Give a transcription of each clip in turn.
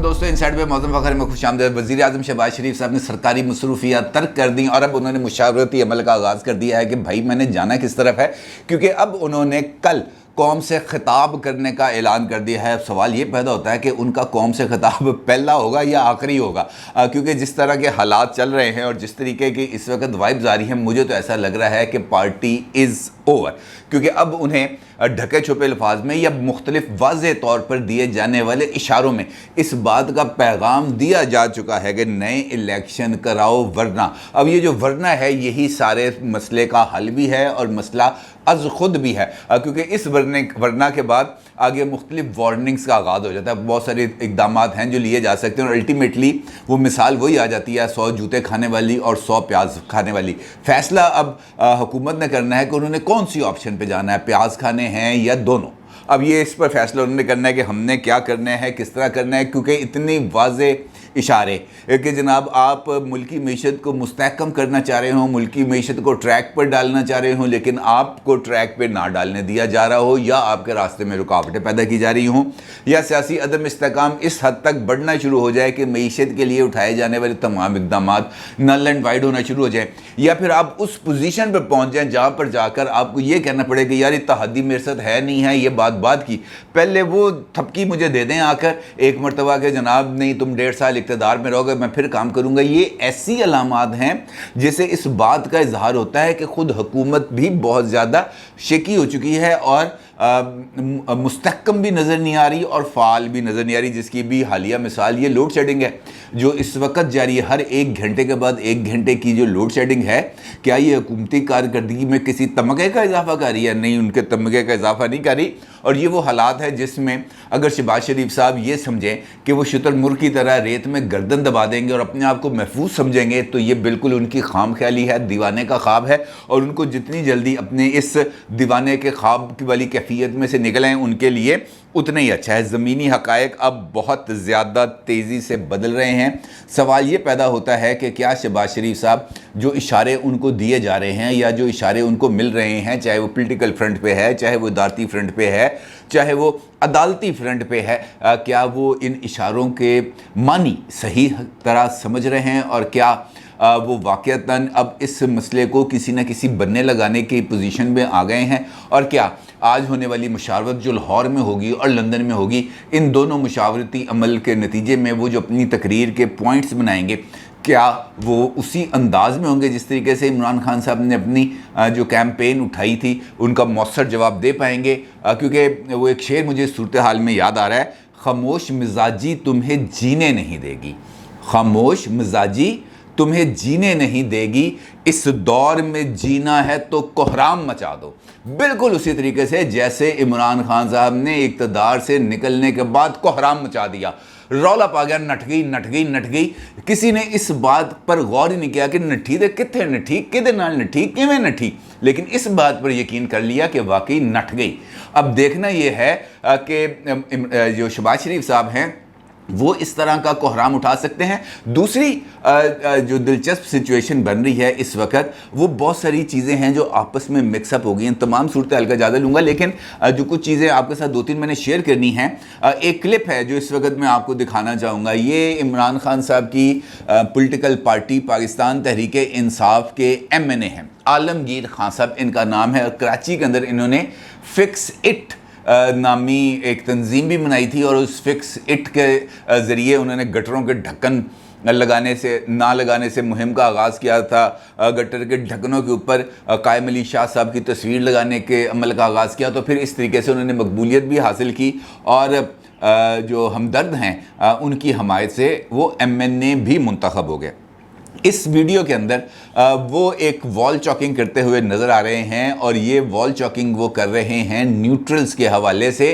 दोस्तों, इनसाइड पे मौसम फखर में खुशामदीद। वज़ीर आज़म शहबाज शरीफ साहब ने सरकारी मसरूफियात तर्क कर दी और अब उन्होंने मुशावरती अमल का आगाज़ कर दिया है कि भाई मैंने जाना किस तरफ है, क्योंकि अब उन्होंने कल कौम से खिताब करने का ऐलान कर दिया है। अब सवाल ये पैदा होता है कि उनका कौम से खिताब पहला होगा या आखिरी होगा, क्योंकि जिस तरह के हालात चल रहे हैं और जिस तरीके की इस वक्त वाइब्स आ रही हैं, मुझे तो ऐसा लग रहा है कि पार्टी इज़ ओवर, क्योंकि अब उन्हें ढके छुपे अल्फाज में या मुख्तलिफ वाज़े तौर पर दिए जाने वाले इशारों में इस बात का पैगाम दिया जा चुका है कि नए इलेक्शन कराओ वरना। अब ये जो वरना है यही सारे मसले का हल भी है और मसला अज़ खुद भी है, क्योंकि इस वरना के बाद आगे मुख्तलिफ वार्निंग्स का आगाज़ हो जाता है। बहुत सारे इक़दाम हैं जो लिए जा सकते हैं और अल्टीमेटली वो मिसाल वही आ जाती है, 100 जूते खाने वाली और 100 प्याज खाने वाली। फ़ैसला अब हुकूमत ने करना है कि उन्होंने कौन सी ऑप्शन पे जाना है, प्याज खाने हैं या दोनों। अब ये इस पर फैसला उन्होंने करना है कि हमने क्या करना है, किस तरह करना है, क्योंकि इतनी वाज़े इशारे कि जनाब आप मुल्की मीशत को मुस्तहकम करना चाह रहे हो, मुल्की मीशत को ट्रैक पर डालना चाह रहे हो, लेकिन आपको ट्रैक पर ना डालने दिया जा रहा हो, या आपके रास्ते में रुकावटें पैदा की जा रही हों, या सियासी अदम इस्तेकाम इस हद तक बढ़ना शुरू हो जाए कि मीशत के लिए उठाए जाने वाले तमाम इक़दाम नल एंड वाइड होना शुरू हो जाए, या फिर आप उस पोजीशन पर पहुँच जाएँ जहाँ पर जाकर आपको ये कहना पड़े कि यार इत्तेहादी मेरे साथ है नहीं है, ये बात की, पहले वो थपकी मुझे दे दें आकर एक मरतबा के जनाब नहीं तुम 1.5 साल इक़्तिदार में रहोगे, मैं फिर काम करूंगा। ये ऐसी अलामात हैं जिससे इस बात का इजहार होता है कि खुद हुकूमत भी बहुत ज़्यादा शेकी हो चुकी है और मुस्तहकम भी नज़र नहीं आ रही और फ़ाल भी नज़र नहीं आ रही, जिसकी भी हालिया मिसाल ये लोड शेडिंग है जो इस वक्त जारी है। हर 1 घंटे के बाद 1 घंटे की जो लोड शेडिंग है, क्या ये हुकूमती कारकर्दगी में किसी तमगे का इजाफा कर रही है? नहीं, उनके तमगे का इजाफा नहीं कर रही। और ये वो हालात है जिसमें अगर शहबाज शरीफ साहब ये समझें कि वो शुतुरमुर्ग की तरह रेत में गर्दन दबा देंगे और अपने आप को महफूज समझेंगे, तो ये बिल्कुल उनकी खाम ख्याली है, दीवाने का ख्वाब है। और उनको जितनी जल्दी अपने इस दीवाने के ख्वाब की वाली कैफियत में से निकलें उनके लिए उतना ही अच्छा है। ज़मीनी हक़ाइक़ अब बहुत ज़्यादा तेज़ी से बदल रहे हैं। सवाल ये पैदा होता है कि क्या शहबाज शरीफ साहब जो इशारे उनको दिए जा रहे हैं या जो इशारे उनको मिल रहे हैं, चाहे वो पॉलिटिकल फ्रंट पे है, चाहे वो इदारती फ्रंट पे है, चाहे वो अदालती फ्रंट पे है, क्या वो इन इशारों के मानी सही तरह समझ रहे हैं और क्या वो वाक़तन अब इस मसले को किसी न किसी बनने लगाने की पोजीशन में आ गए हैं? और क्या आज होने वाली मुशावरत जो लाहौर में होगी और लंदन में होगी, इन दोनों मुशावरती अमल के नतीजे में वो जो अपनी तकरीर के पॉइंट्स बनाएंगे, क्या वो उसी अंदाज में होंगे जिस तरीके से इमरान खान साहब ने अपनी जो कैंपेन उठाई थी उनका मौसर जवाब दे पाएंगे? क्योंकि वो एक शेर मुझे सूरत हाल में याद आ रहा है, खामोश मिजाजी तुम्हें जीने नहीं देगी, खामोश मिजाजी तुम्हें जीने नहीं देगी, इस दौर में जीना है तो कोहराम मचा दो। बिल्कुल उसी तरीके से जैसे इमरान खान साहब ने इक़्तिदार से निकलने के बाद कोहराम मचा दिया, रौला पा गया, नठ गई। किसी ने इस बात पर गौर ही नहीं किया कि नठी दे किथे नठी, किदे नाल नठी, किवें नठी, लेकिन इस बात पर यकीन कर लिया कि वाकई नठ गई। अब देखना यह है कि जो शहबाज शरीफ साहब हैं वो इस तरह का कोहराम उठा सकते हैं। दूसरी जो दिलचस्प सिचुएशन बन रही है इस वक्त, वो बहुत सारी चीज़ें हैं जो आपस में मिक्सअप हो गई हैं। तमाम सूरत हाल का ज़्यादा लूँगा, लेकिन जो कुछ चीज़ें आपके साथ 2-3 मैंने शेयर करनी हैं। एक क्लिप है जो इस वक्त मैं आपको दिखाना चाहूँगा। ये इमरान खान साहब की पॉलिटिकल पार्टी पाकिस्तान तहरीक इंसाफ के MNA हैं, आलमगीर खान साहब इनका नाम है, और कराची के अंदर इन्होंने फिक्स इट नामी एक तंजीम भी बनाई थी और उस फिक्स इट के ज़रिए उन्होंने गटरों के ढक्कन ना लगाने से मुहिम का आगाज़ किया था। गटर के ढक्कनों के ऊपर कायम अली शाह साहब की तस्वीर लगाने के अमल का आगाज़ किया, तो फिर इस तरीके से उन्होंने मकबूलियत भी हासिल की और जो हमदर्द हैं उनकी हमायत से वो MNA भी मुंतखब हो गए। इस वीडियो के अंदर वो एक वॉल चॉकिंग करते हुए नज़र आ रहे हैं और ये वॉल चॉकिंग वो कर रहे हैं न्यूट्रल्स के हवाले से।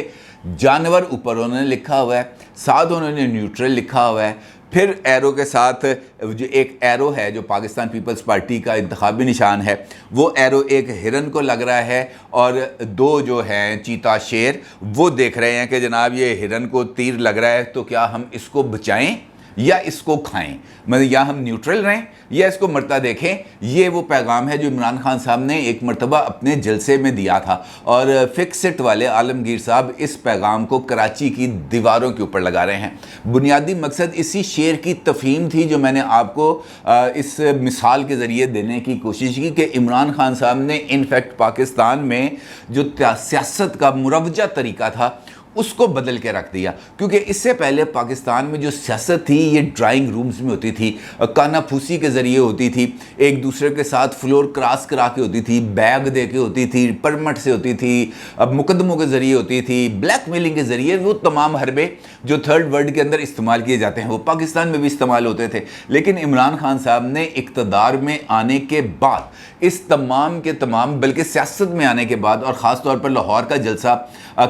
जानवर ऊपर उन्होंने लिखा हुआ है, साथ उन्होंने न्यूट्रल लिखा हुआ है, फिर एरो के साथ जो एक एरो है जो पाकिस्तान पीपल्स पार्टी का इंतखाबी निशान है, वो एरो एक हिरन को लग रहा है और 2 जो हैं चीता शेर वो देख रहे हैं कि जनाब ये हिरन को तीर लग रहा है तो क्या हम इसको बचाएं یا اس کو کھائیں، مطلب یا ہم نیوٹرل رہیں یا اس کو مرتا دیکھیں۔ یہ وہ پیغام ہے جو عمران خان صاحب نے ایک مرتبہ اپنے جلسے میں دیا تھا، اور فکسٹ والے عالمگیر صاحب اس پیغام کو کراچی کی دیواروں کے اوپر لگا رہے ہیں۔ بنیادی مقصد اسی شعر کی تفہیم تھی جو میں نے آپ کو اس مثال کے ذریعے دینے کی کوشش کی کہ عمران خان صاحب نے انفیکٹ پاکستان میں جو سیاست کا مروجہ طریقہ تھا اس کو بدل کے رکھ دیا، کیونکہ اس سے پہلے پاکستان میں جو سیاست تھی یہ ڈرائنگ رومز میں ہوتی تھی، کانا پھوسی کے ذریعے ہوتی تھی، ایک دوسرے کے ساتھ فلور کراس کرا کے ہوتی تھی، بیگ دے کے ہوتی تھی، پرمٹ سے ہوتی تھی، مقدموں کے ذریعے ہوتی تھی، بلیک میلنگ کے ذریعے۔ وہ تمام حربے جو تھرڈ ورلڈ کے اندر استعمال کیے جاتے ہیں وہ پاکستان میں بھی استعمال ہوتے تھے، لیکن عمران خان صاحب نے اقتدار میں آنے کے بعد اس تمام کے تمام، بلکہ سیاست میں آنے کے بعد اور خاص طور پر لاہور کا جلسہ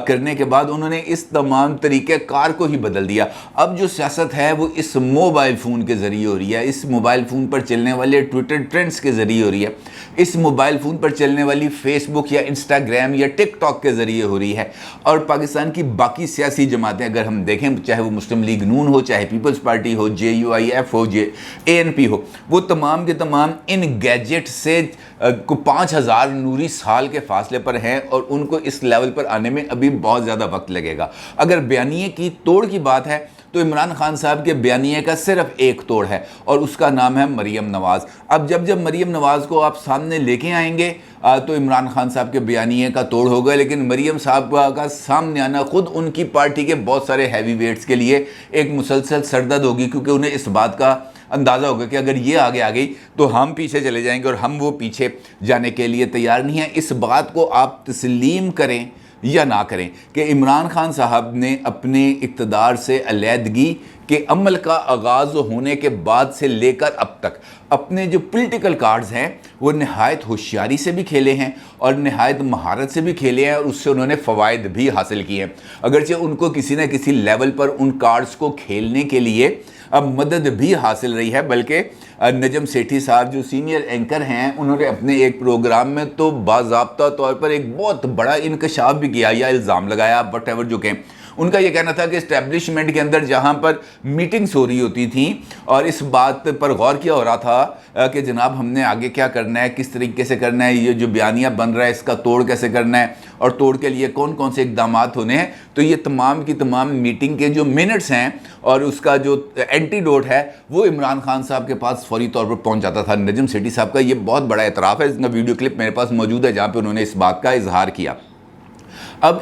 کرنے کے بعد انہوں نے اس تمام طریقہ کار کو ہی بدل دیا۔ اب جو سیاست ہے وہ اس موبائل فون کے ذریعے ہو رہی ہے، اس موبائل فون پر چلنے والے ٹویٹر ٹرینڈز کے ذریعے ہو رہی ہے، اس موبائل فون پر چلنے والی فیس بک یا انسٹاگرام یا ٹک ٹاک کے ذریعے ہو رہی ہے۔ اور پاکستان کی باقی سیاسی جماعتیں اگر ہم دیکھیں، چاہے وہ مسلم لیگ نون ہو، چاہے پیپلز پارٹی ہو، JUIF ہو، ANP ہو، وہ تمام کے تمام ان گیجٹ سے 5000 نوری سال کے فاصلے پر ہیں، اور ان کو اس لیول پر آنے میں ابھی بہت زیادہ وقت لگے گا۔ اگر بیانیے کی توڑ کی بات ہے تو عمران خان صاحب کے بیانیے کا صرف ایک توڑ ہے، اور اس کا نام ہے مریم نواز۔ اب جب مریم نواز کو آپ سامنے لے کے آئیں گے تو عمران خان صاحب کے بیانیے کا توڑ ہوگا، لیکن مریم صاحب کا سامنے آنا خود ان کی پارٹی کے بہت سارے ہیوی ویٹس کے لیے ایک مسلسل سردرد ہوگی، کیونکہ انہیں اس بات کا اندازہ ہوگا کہ اگر یہ آگے آ گئی تو ہم پیچھے چلے جائیں گے، اور ہم وہ پیچھے جانے کے لیے تیار نہیں ہیں۔ اس بات کو آپ تسلیم کریں یا نہ کریں کہ عمران خان صاحب نے اپنے اقتدار سے علیحدگی کے عمل کا آغاز ہونے کے بعد سے لے کر اب تک اپنے جو پولیٹیکل کارڈز ہیں وہ نہایت ہوشیاری سے بھی کھیلے ہیں اور نہایت مہارت سے بھی کھیلے ہیں، اور اس سے انہوں نے فوائد بھی حاصل کیے ہیں، اگرچہ ان کو کسی نہ کسی لیول پر ان کارڈز کو کھیلنے کے لیے اب مدد بھی حاصل رہی ہے۔ بلکہ نجم سیٹھی صاحب جو سینئر اینکر ہیں، انہوں نے اپنے ایک پروگرام میں تو باضابطہ طور پر ایک بہت بڑا انکشاف بھی کیا یا الزام لگایا، وٹ ایور جو کہیں۔ ان کا یہ کہنا تھا کہ اسٹیبلشمنٹ کے اندر جہاں پر میٹنگز ہو رہی ہوتی تھیں اور اس بات پر غور کیا ہو رہا تھا کہ جناب ہم نے آگے کیا کرنا ہے، کس طریقے سے کرنا ہے، یہ جو بیانیہ بن رہا ہے اس کا توڑ کیسے کرنا ہے، اور توڑ کے لیے کون کون سے اقدامات ہونے ہیں، تو یہ تمام کی تمام میٹنگ کے جو منٹس ہیں اور اس کا جو اینٹی ڈوٹ ہے وہ عمران خان صاحب کے پاس فوری طور پر پہنچ جاتا تھا۔ نجم سیٹھی صاحب کا یہ بہت بڑا اعتراف ہے، اس کا ویڈیو کلپ میرے پاس موجود ہے جہاں پہ انہوں نے اس بات کا اظہار کیا۔ اب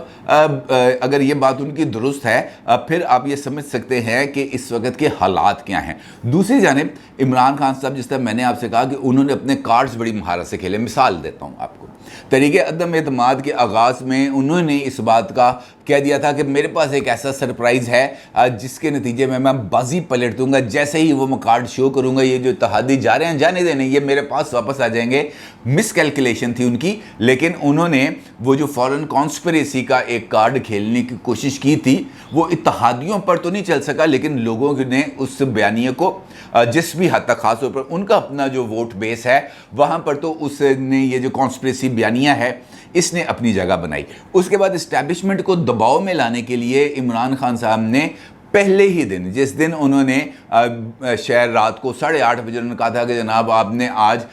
اگر یہ بات ان کی درست ہے پھر آپ یہ سمجھ سکتے ہیں کہ اس وقت کے حالات کیا ہیں۔ دوسری جانب عمران خان صاحب، جس طرح میں نے آپ سے کہا کہ انہوں نے اپنے کارڈز بڑی مہارت سے کھیلے۔ مثال دیتا ہوں آپ کو، طریقے عدم اعتماد کے آغاز میں انہوں نے اس بات کا کہہ دیا تھا کہ میرے پاس ایک ایسا سرپرائز ہے جس کے نتیجے میں بازی پلٹ دوں گا، جیسے ہی وہ میں کارڈ شو کروں گا، یہ جو اتحادی جا رہے ہیں جانے دینے، یہ میرے پاس واپس آ جائیں گے۔ مس کیلکولیشن تھی ان کی، لیکن انہوں نے وہ جو فورن کانسپریسی کا ایک کارڈ کھیلنے کی کوشش کی تھی وہ اتحادیوں پر تو نہیں چل سکا، لیکن لوگوں نے اس بیانیے کو جس بھی حد تک، خاص طور پر ان کا اپنا جو ووٹ بیس ہے وہاں پر تو اس نے یہ جو کانسپریسی بیانیہ ہے اس نے اپنی جگہ بنائی۔ اس کے بعد اسٹیبلشمنٹ کو دباؤ میں لانے کے لیے عمران خان صاحب نے پہلے ہی دن، جس دن انہوں نے شہر رات کو 8:30 بجے انہوں نے کہا تھا کہ جناب آپ نے آج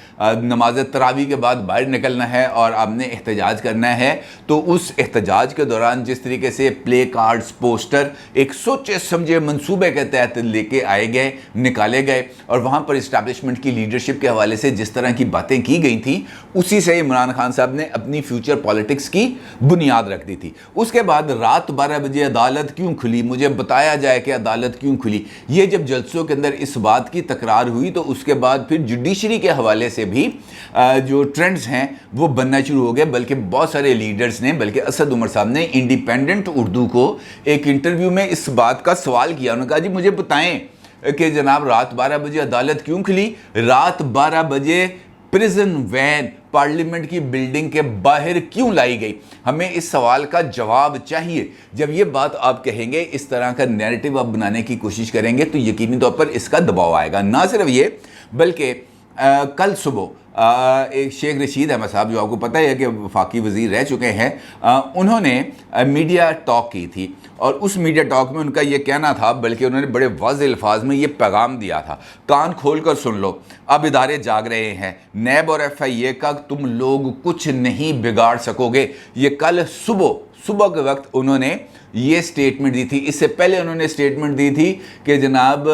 نماز تراویح کے بعد باہر نکلنا ہے اور آپ نے احتجاج کرنا ہے، تو اس احتجاج کے دوران جس طریقے سے پلے کارڈز، پوسٹر ایک سوچے سمجھے منصوبے کے تحت لے کے آئے گئے، نکالے گئے، اور وہاں پر اسٹیبلشمنٹ کی لیڈرشپ کے حوالے سے جس طرح کی باتیں کی گئی تھیں اسی سے عمران خان صاحب نے اپنی فیوچر پالیٹکس کی بنیاد رکھ دی تھی۔ اس کے بعد رات 12 بجے عدالت کیوں کھلی، مجھے بتایا جائے کہ عدالت کیوں کھلی۔ یہ جب جلسوں کے اندر اس بات کی تکرار ہوئی تو اس کے بعد پھر جوڈیشری کے حوالے سے بھی جو ٹرینڈز ہیں وہ بننا شروع ہو گئے، بلکہ بہت سارے لیڈرز نے، بلکہ اسد عمر صاحب نے انڈیپینڈنٹ اردو کو ایک انٹرویو میں اس بات کا سوال کیا۔ انہوں نے کہا جی مجھے بتائیں کہ جناب رات 12 بجے عدالت کیوں کھلی، رات 12 بجے پریزن وین پارلیمنٹ کی بلڈنگ کے باہر کیوں لائی گئی، ہمیں اس سوال کا جواب چاہیے۔ جب یہ بات آپ کہیں گے، اس طرح کا نیریٹو آپ بنانے کی کوشش کریں گے تو یقینی طور پر اس کا دباؤ آئے گا۔ نہ صرف یہ، بلکہ कल सुबह एक शेख रशीद अहमद साहब, जो आपको पता है कि वफाकी वज़ीर रह चुके हैं, उन्होंने मीडिया टॉक की थी और उस मीडिया टॉक में उनका ये कहना था, बल्कि उन्होंने बड़े वाज़ेह अल्फाज में ये पैगाम दिया था, कान खोल कर सुन लो, अब इदारे जाग रहे हैं, नैब और FIA का तुम लोग कुछ नहीं बिगाड़ सकोगे। ये कल सुबह के वक्त उन्होंने ये स्टेटमेंट दी थी। इससे पहले उन्होंने स्टेटमेंट दी थी कि जनाब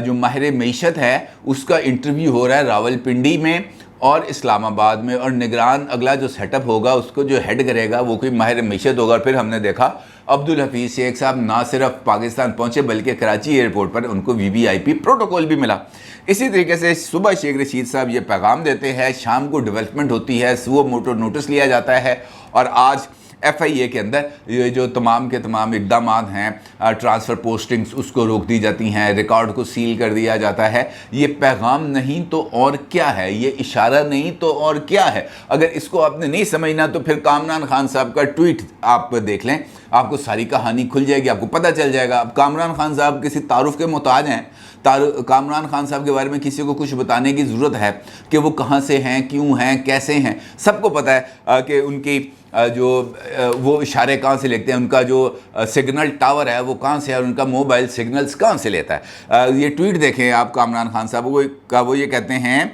जो माहिर मईशत है उसका इंटरव्यू हो रहा है रावलपिंडी में और इस्लामाबाद में, और निगरान अगला जो सेटअप होगा उसको जो हेड करेगा वो कोई माहिर मईशत होगा। और फिर हमने देखा अब्दुल हफीज़ शेख साहब ना सिर्फ पाकिस्तान पहुंचे बल्कि कराची एयरपोर्ट पर उनको VVIP प्रोटोकॉल भी मिला। इसी तरीके से सुबह शेख रशीद साहब ये पैगाम देते हैं, शाम को डेवलपमेंट होती है, सुबह मोटो नोटिस लिया जाता है और आज FIA के अंदर ये जो तमाम के तमाम इक़दाम हैं, ट्रांसफ़र पोस्टिंग्स उसको रोक दी जाती हैं, रिकॉर्ड को सील कर दिया जाता है। ये पैगाम नहीं तो और क्या है, ये इशारा नहीं तो और क्या है। अगर इसको आपने नहीं समझना तो फिर कामरान खान साहब का ट्वीट आप देख लें, आपको सारी कहानी खुल जाएगी, आपको पता चल जाएगा। अब कामरान खान साहब किसी तारुफ के मोहताज हैं? कामरान खान साहब के बारे में किसी को कुछ बताने की ज़रूरत है कि वो कहाँ से हैं, क्यों हैं, कैसे हैं? सबको पता है कि उनकी वो इशारे कहाँ से लेते हैं, उनका जो सिग्नल टावर है वो कहाँ से है और उनका मोबाइल सिग्नल्स कहाँ से लेता है। ये ट्वीट देखें आप कामरान खान साहब वो ये कहते हैं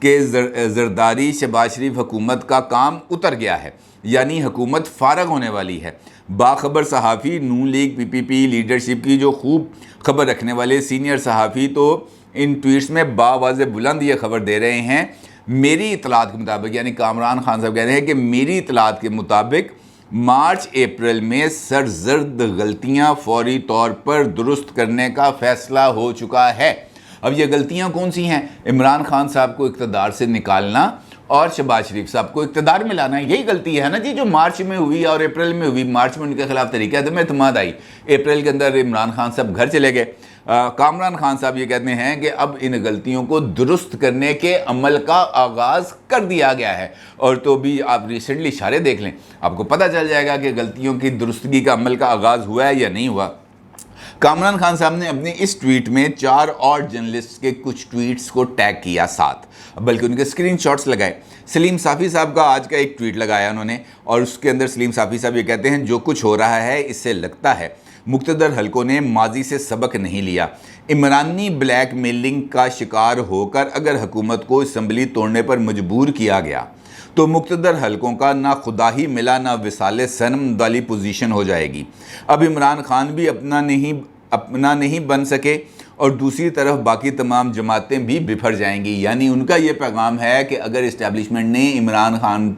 कि जरदारी शहबाज शरीफ हुकूमत का काम उतर गया है, यानी हुकूमत फारग होने वाली है। बाखबर सहाफ़ी नून लीग PPP लीडरशिप की जो खूब खबर रखने वाले सीनियर सहाफ़ी तो इन ट्वीट्स में बावाज़े बुलंद ये खबर दे रहे हैं, मेरी इतलात के मुताबिक, यानी कामरान खान साहब कह रहे हैं कि मेरी इतलात के मुताबिक मार्च अप्रैल में सरजर्द गलतियां फौरी तौर पर दुरुस्त करने का फ़ैसला हो चुका है। अब ये गलतियां कौन सी हैं? इमरान खान साहब को इक़्तिदार से निकालना और शहबाज शरीफ साहब को इक़्तिदार में लाना, यही गलती है ना जी जो मार्च में हुई और अप्रैल में हुई। मार्च में उनके खिलाफ तरीक़ा में एतमाद आई, अप्रैल के अंदर इमरान खान साहब घर चले गए। कामरान खान साहब ये कहते हैं कि अब इन गलतियों को दुरुस्त करने के अमल का आगाज़ कर दिया गया है। और तो भी आप रिसेंटली इशारे देख लें, आपको पता चल जाएगा कि गलतियों की दुरुस्तगी का अमल का आगाज़ हुआ है या नहीं हुआ। कामरान खान साहब ने अपने इस ट्वीट में 4 और जर्नलिस्ट के कुछ ट्वीट्स को टैग किया साथ, बल्कि उनके स्क्रीनशॉट्स लगाए। सलीम साफ़ी साहब का आज का एक ट्वीट लगाया उन्होंने और उसके अंदर सलीम साफ़ी साहब ये कहते हैं, जो कुछ हो रहा है इससे लगता है मुक़्तदर हलकों ने माजी से सबक नहीं लिया। इमरानी ब्लैक मेलिंग का शिकार होकर अगर हुकूमत को असम्बली तोड़ने पर मजबूर किया गया तो मुक़्तदर हलकों का ना खुदा ही मिला ना विसाले सनम वाली पोजीशन हो जाएगी। अब इमरान खान भी अपना नहीं बन सके और दूसरी तरफ बाकी तमाम जमातें भी बिफर जाएंगी। यानी उनका ये पैगाम है कि अगर इस्टेब्लिशमेंट ने इमरान खान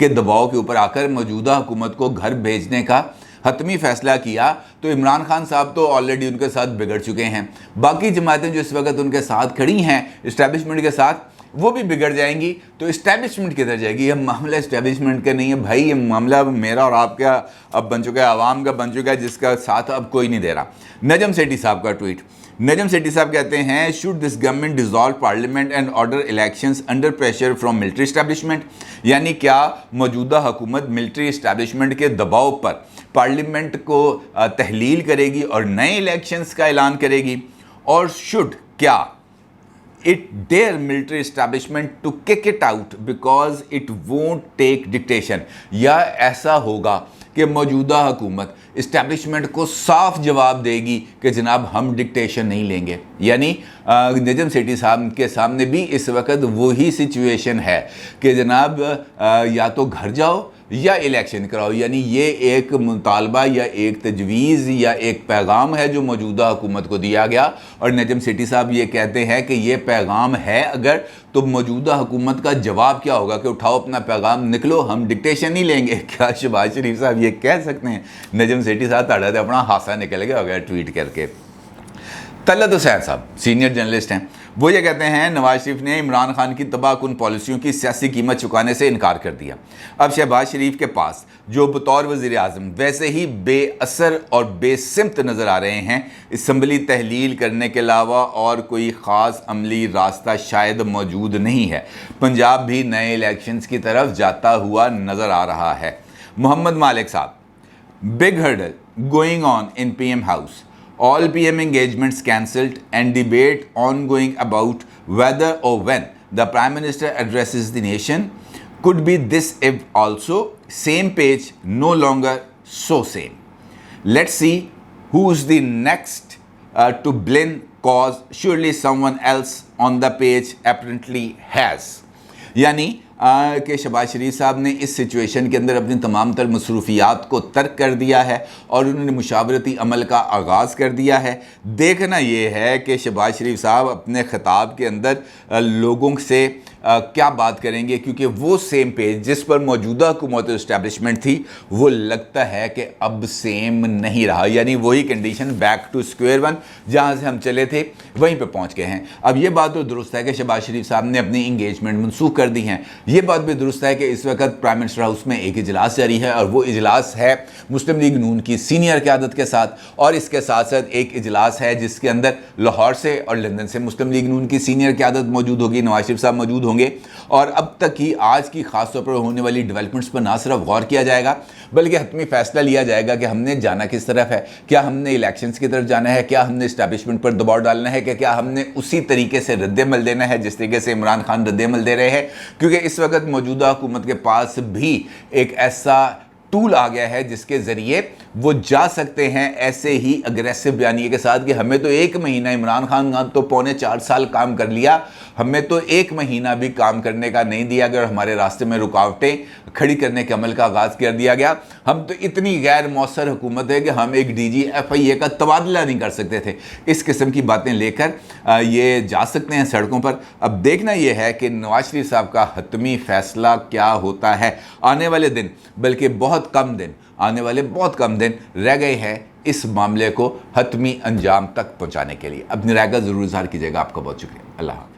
के दबाव के ऊपर आकर मौजूदा हुकूमत को घर भेजने का हतमी फ़ैसला किया तो इमरान खान साहब तो ऑलरेडी उनके साथ बिगड़ चुके हैं। बाकी जमातें जो इस वक्त उनके साथ खड़ी हैं इस्टेब्लिशमेंट के साथ, वो भी बिगड़ जाएंगी। तो इस्टेब्लिशमेंट किधर जाएगी? यह मामला इस्टेब्लिशमेंट का नहीं है भाई, ये मामला मेरा और आपका अब बन चुका है, आवाम का बन चुका है, जिसका साथ अब कोई नहीं दे रहा। नजम सेठी साहब का ट्वीट, नजम सेठी साहब कहते हैं, should this government dissolve parliament and order elections under pressure from military establishment? यानी क्या मौजूदा हुकूमत मिलिट्री इस्टेब्लिशमेंट के दबाव पर पार्लियामेंट को तहलील करेगी और नए इलेक्शंस का ऐलान करेगी? और शुड क्या it dare military establishment to kick it out because it won't take dictation? या ऐसा होगा कि मौजूदा हुकूमत इस्टेब्लिशमेंट को साफ जवाब देगी कि जनाब हम डिक्टेशन नहीं लेंगे। यानी नजम सेठी साहब के सामने भी इस वक्त वही सिचुएशन है कि जनाब या तो घर जाओ या इलेक्शन कराओ। यानी ये एक मुतालबा या एक तजवीज़ या एक पैगाम है जो मौजूदा हुकूमत को दिया गया। और नजम सेठी साहब ये कहते हैं कि ये पैगाम है अगर, तो मौजूदा हुकूमत का जवाब क्या होगा कि उठाओ अपना पैगाम निकलो, हम डिक्टेशन नहीं लेंगे। क्या शहबाज शरीफ साहब ये कह सकते हैं? नजम सेठी साहब ताड़ा तो अपना हासा निकल गया हो गया ट्वीट करके। तलत हुसैन साहब सीनियर जर्नलिस्ट हैं, वो ये कहते हैं, नवाज शरीफ ने इमरान खान की तबाहकुन पॉलिसियों की सियासी कीमत चुकाने से इनकार कर दिया। अब शहबाज शरीफ के पास जो बतौर वज़ीर आज़म वैसे ही बेअसर और बेसिमत नज़र आ रहे हैं, असम्बली तहलील करने के अलावा और कोई ख़ास अमली रास्ता शायद मौजूद नहीं है। पंजाब भी नए इलेक्शंस की तरफ जाता हुआ नज़र आ रहा है। मोहम्मद मालिक साहब, big hurdle going on in PM house, all PM engagements cancelled and debate ongoing about whether or when the Prime Minister addresses the nation. Could be this if also. Same page, no longer so same. Let's see who's the next to blame cause. Surely someone else on the page apparently has. यानी कि शहबाज शरीफ साहब ने इस situation के अंदर अपनी तमाम तर मसरूफियात को तर्क कर दिया है और उन्होंने मुशावरती अमल का आगाज़ कर दिया है। देखना ये है कि शहबाज शरीफ साहब अपने ख़िताब के अंदर लोगों से क्या बात करेंगे, क्योंकि वो सेम पेज जिस पर मौजूदा हुकूमत इस्टेब्लिशमेंट थी वो लगता है कि अब सेम नहीं रहा, यानी वही condition back to square one जहाँ से हम चले थे वहीं पे पहुँच गए हैं। अब ये बात तो दुरुस्त है कि शहबाज शरीफ साहब ने अपनी इंगेजमेंट मनसूख कर दी हैं। ये बात भी दुरुस्त है कि इस वक्त प्राइम मिनिस्टर हाउस में एक इजलास जारी है और वो इजलास है मुस्लिम लीग नून की सीनियर क़यादत के साथ, और इसके साथ साथ एक इजलास है जिसके अंदर लाहौर से और लंदन से मुस्लिम लीग नून की सीनियर क़यादत मौजूद होगी, नवाज शरीफ साहब मौजूद होंगे। और अब तक ही आज की खास तौर पर होने वाली डेवलपमेंट्स पर ना सिर्फ गौर किया जाएगा बल्कि हतमी फैसला लिया जाएगा कि हमने जाना किस तरफ है। क्या हमने इलेक्शंस की तरफ जाना है, क्या हमने इस्टेब्लिशमेंट पर दबाव डालना है, क्या हमने उसी तरीके से रद्द-ए-अमल देना है जिस तरीके से इमरान खान रद्द-ए-अमल दे रहे हैं। क्योंकि इस वक्त मौजूदा हुकूमत के पास भी एक ऐसा टूल आ गया है जिसके ज़रिए वो जा सकते हैं ऐसे ही अग्रेसिव बयानिए के साथ कि हमें तो 1 महीना, इमरान खान तो 4.25 साल काम कर लिया, हमें तो 1 महीना भी काम करने का नहीं दिया गया और हमारे रास्ते में रुकावटें खड़ी करने के अमल का आगाज़ कर दिया गया। हम तो इतनी गैर मौसर हुकूमत है कि हम एक DG/FIA का तबादला नहीं कर सकते थे। इस किस्म की बातें लेकर ये जा सकते हैं सड़कों पर। अब देखना ये है कि नवाज शरीफ साहब का हतमी फ़ैसला क्या होता है। आने वाले दिन, बल्कि बहुत कम दिन, आने वाले बहुत कम दिन रह गए हैं इस मामले को हतमी अंजाम तक पहुँचाने के लिए। अपनी राय का ज़रूर इज़हार कीजिएगा। आपका बहुत शुक्रिया। अल्लाह हाफ़िज़।